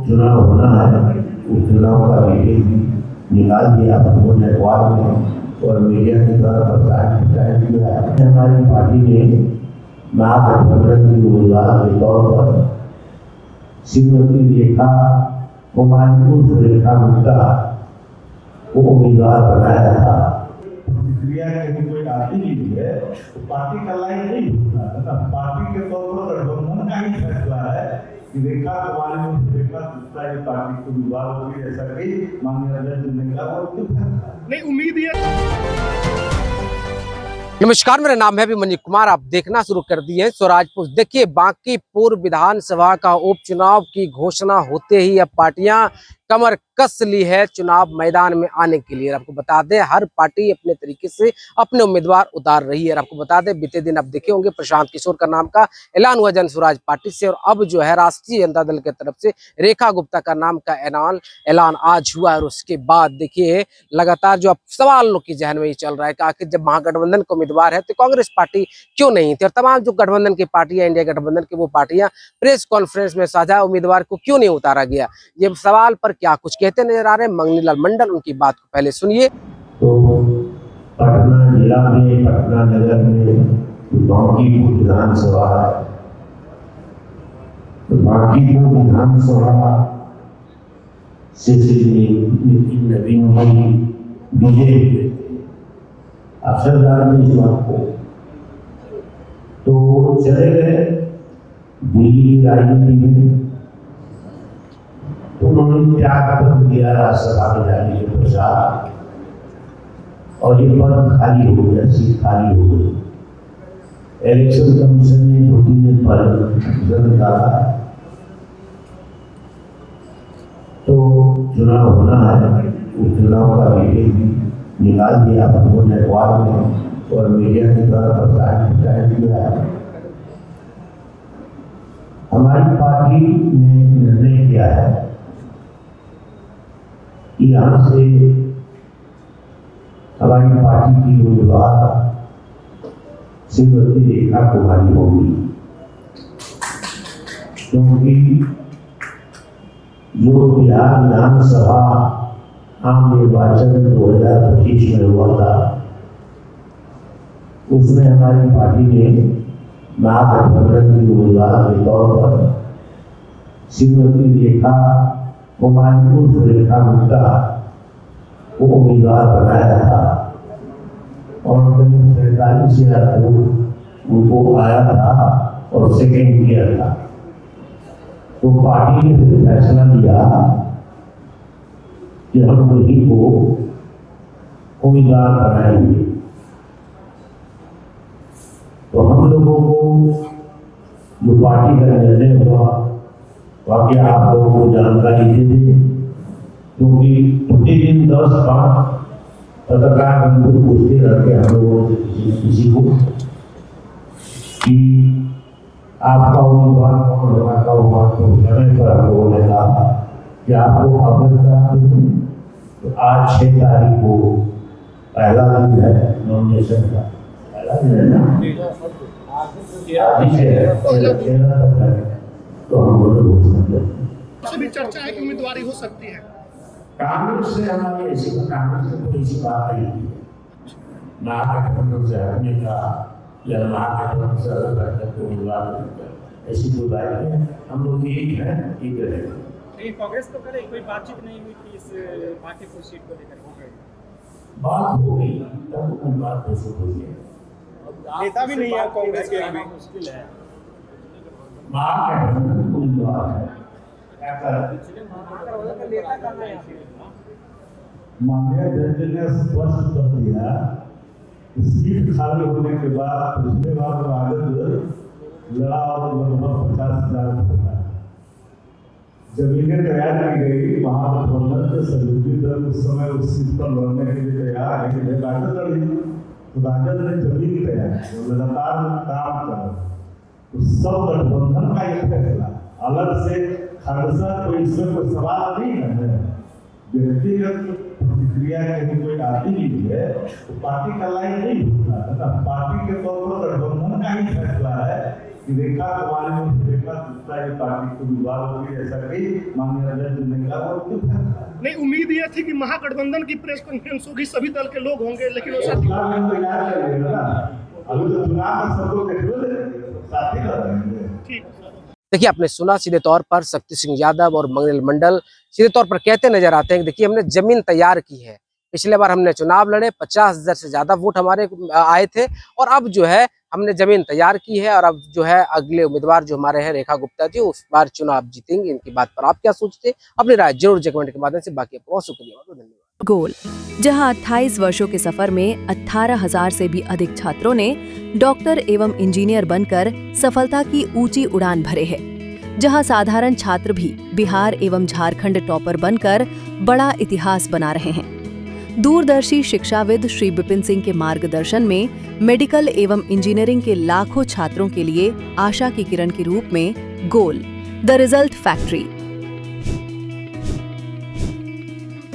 चुनाव होना है, उस चुनाव का मीटिंग निकाल दिया उन्होंने अखबार में और मीडिया के द्वारा प्रचार किया है। हमारी पार्टी ने महागठबंधन की उम्मीदवार के तौर पर श्रीमती रेखा कुमारी उर्फ रेखा गुप्ता को उम्मीदवार बनाया था। प्रतिक्रिया कहीं कोई आती नहीं है तो पार्टी का लाइन नहीं होता है ना। पार्टी के तौर पर गठबंधन का ही फैसला है कि रेखा कुमारी उर्फ रेखा गुप्ता की पार्टी को उम्मीदवार होगी, ऐसा कि माननीय अध्यक्ष चुनने का वो नहीं उम्मीद है। नमस्कार, मेरा नाम है अभिमन्यु कुमार। आप देखना शुरू कर दिए हैं स्वराज पोस्ट। देखिए, बांकीपुर विधानसभा का उपचुनाव की घोषणा होते ही अब पार्टियां कमर कस ली है चुनाव मैदान में आने के लिए। आपको बता दें, हर पार्टी अपने तरीके से अपने उम्मीदवार उतार रही है। आपको बता दें, बीते दिन आप देखे होंगे प्रशांत किशोर का नाम का ऐलान हुआ जन स्वराज पार्टी से, और अब जो है राष्ट्रीय जनता दल की तरफ से रेखा गुप्ता का नाम का ऐलान आज हुआ। और उसके बाद देखिए, लगातार जो अब सवाल लोग की जहन में ये चल रहा है कि आखिर जब महागठबंधन को उम्मीदवार है तो कांग्रेस पार्टी क्यों नहीं थी, और तमाम जो गठबंधन की पार्टियां, इंडिया गठबंधन की वो पार्टियां प्रेस कॉन्फ्रेंस में साझा उम्मीदवार को क्यों नहीं उतारा गया। ये सवाल पर क्या कुछ कहते नजर आ रहे हैं मंगनीलाल मंडल, उनकी बात को पहले सुनिए। तो पटना जिला में, पटना नगर में बांकीपुर विधानसभा है, तो बांकीपुर विधानसभा से नवीन भाई बीजेपी अक्सर जानते इस बात को, तो चले गए दिल्ली की राजनीति में। तो उन्होंने त्याग पत्र दिया राज्यसभा में जाने के पश्चात, और ये पद खाली हो गया, सीट खाली हो गई। इलेक्शन कमीशन ने 2-3 दिन पहले निकाला, तो चुनाव होना है, उस चुनाव का मीटिंग निकाल दिया उन्होंने अखबार में और मीडिया के द्वारा प्रचार किया है। हमारी पार्टी ने निर्णय किया है कि यहाँ से हमारी पार्टी की उम्मीदवार श्रीमती रेखा कुमारी होगी, क्योंकि जो बिहार विधानसभा आम निर्वाचन 2025 में हुआ था, उसमें हमारी पार्टी ने महागठबंधन की उम्मीदवार के तौर पर श्रीमती रेखा कुमारी उर्फ रेखा गुप्ता को उम्मीदवार बनाया था, और करीब 43,000 वोट उनको आया था और सेकेंड किया था। तो पार्टी ने फिर फैसला लिया कि हम उन्हीं को उम्मीदवार बनाएंगे। तो हम लोगों को जो पार्टी का निर्णय हुआ, वाकई आप लोगों को जानकारी दे दें, क्योंकि प्रतिदिन 10-5 पत्रकार हमको पूछते रहते हैं, हम लोगों से किसी को, कि आपका उम्मीदवार कौन होगा, कब होगा। तो समय पर हम लोगों ने कहा कि आपको अवगत करा दें। तो आज 6 तारीख को पहला दिन है नॉमिनेशन का, पहला दिन है ना, 13 तक है, तो हम लोग से भी चर्चा है कि उम्मीदवारी हो सकती है। कांग्रेस से हमारी ऐसी, कांग्रेस से कोई ऐसी बात नहीं है, महागठबंधन से हटने का या महागठबंधन से अलग हटने को उम्मीदवार, ऐसी कोई बात नहीं है। हम लोग एक है, एक रहेगा। लेकिन कांग्रेस तो करे कोई बातचीत नहीं हुई थी इस बांकीपुर सीट को लेकर, बात हो गई, तब उन बात को शुरू हुई है। नेता भी नहीं है कांग्रेस के, अभी मुश्किल है। महागठबंधन को उम्मीदवार है, माननीय अध्यक्ष ने स्पष्ट कर दिया, सीट खाली होने के बाद पिछले बार राजद लड़ा और लगभग 50,000 होता है। जमीनें तैयार की गई, महागठबंधन के सहयोगी दल उस समय उस सीट पर लड़ने के लिए तैयार है कि राजद लड़ी, तो राजद ने जमीन तैयार की और लगातार काम कर रहे। तो सब गठबंधन का एक फैसला, अलग से खालसा कोई इसमें कोई सवाल नहीं है। व्यक्तिगत प्रतिक्रिया कहीं कोई आती नहीं है तो पार्टी का लाइन नहीं होता है ना। पार्टी के तौर पर गठबंधन का ही फैसला है कि रेखा कुमारी और रेखा गुप्ता की पार्टी को विवाद होगी, ऐसा कई माननीय अध्यक्ष ने कहा और क्यों था? नहीं, उम्मीद ये थी कि महागठबंधन की प्रेस कॉन्फ्रेंस होगी, सभी दल के लोग होंगे, लेकिन वो चुनाव में तो याद करिएगा ना, अभी तो चुनाव में सबको देखो साथ ही रहेंगे। ठीक। देखिए, आपने सुना सीधे तौर पर शक्ति सिंह यादव और मंगल मंडल सीधे तौर पर कहते नजर आते हैं कि देखिए हमने जमीन तैयार की है, पिछले बार हमने चुनाव लड़े 50,000 से ज्यादा वोट हमारे आए थे और अब जो है हमने जमीन तैयार की है और अब जो है अगले उम्मीदवार जो हमारे हैं रेखा गुप्ता जी उस बार चुनाव जीतेंगे। इनकी बात पर आप क्या सोचते हैं? अपनी राय जरूर कमेंट के माध्यम से। बाकी आपको शुक्रिया, धन्यवाद। गोल, जहां 28 वर्षों के सफर में 18,000 से भी अधिक छात्रों ने डॉक्टर एवं इंजीनियर बनकर सफलता की ऊंची उड़ान भरे है, जहां साधारण छात्र भी बिहार एवं झारखंड टॉपर बनकर बड़ा इतिहास बना रहे हैं। दूरदर्शी शिक्षाविद श्री विपिन सिंह के मार्गदर्शन में मेडिकल एवं इंजीनियरिंग के लाखों छात्रों के लिए आशा की किरण के रूप में गोल, द रिजल्ट फैक्ट्री